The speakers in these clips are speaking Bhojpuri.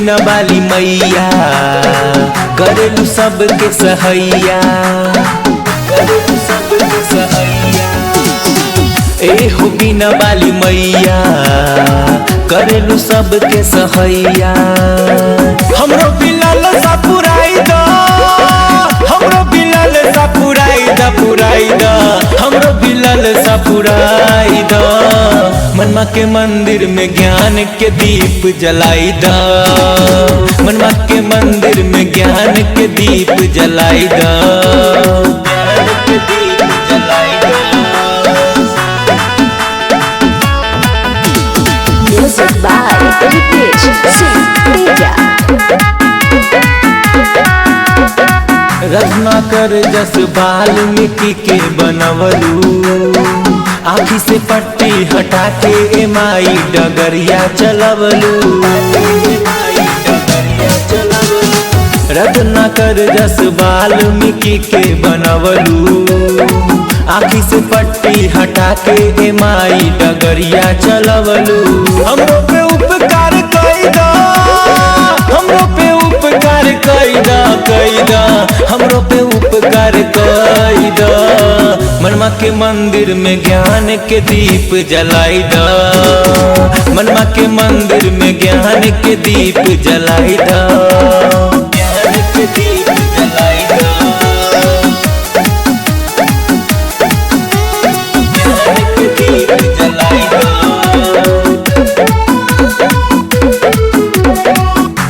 बिना वाली मैया करेलू सबके सहैया, करेलू सबके सहैया। ए हो बिना वाली मैया करेलू सबके सहैया। हमरो बिलाल सा पुराई द, हमरो बिलाल सा पुराई द, पुराई द, हमरो बिलाल सा पुराई द। मनमा के मंदिर में ज्ञान के दीप जलाई द, मनमा के मंदिर में ज्ञान के दीप जलाई द, ज्ञान के दीप जलाई द। Music by Ritesh Singh Teja। Ratnakar जस वाल्मीकि के बनवलू, आँखी से पट्टी हटा के ए माई डगरिया चलवलू। रत्नाकर जस वाल्मीकि के बनवलू, आँखी से पट्टी हटा के ए माई डगरिया चलवलू। हमरो पे उपकार कइदा, हमरो पे उपकार कइदा, कइदा, हमरो पे उपकार कइदा। मनमा के मंदिर में ज्ञान के दीप जलाई द, मनमा के मंदिर में ज्ञान के दीप जलाई द, ज्ञान के दीप जलाई द, ज्ञान के दीप जलाई द।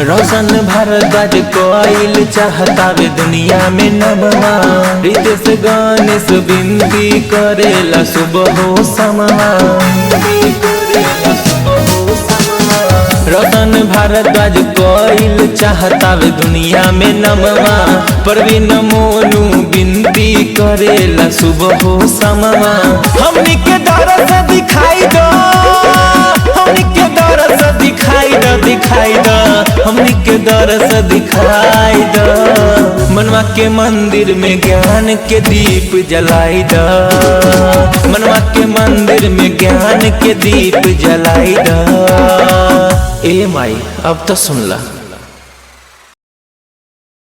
रोशन भारद्वाज कोइल चाहता वे दुनिया में नमवा, रितेश गणेश विनती करेला सुबह हो समवा। रोशन भारद्वाज कोइल चाहता वे दुनिया में नमवा, परवीन मोनू विनती करेला सुबह हो समवा। हमनी के दरस दिखाई दो, हमनी के दरस दिखाई दो, दिखाई दो, हमनी के दरस दिखाई द। मनवा के मंदिर में ज्ञान के दीप जलाई द, मनवा के मंदिर में ज्ञान के दीप जलाई द। ए माई अब तो सुन ला।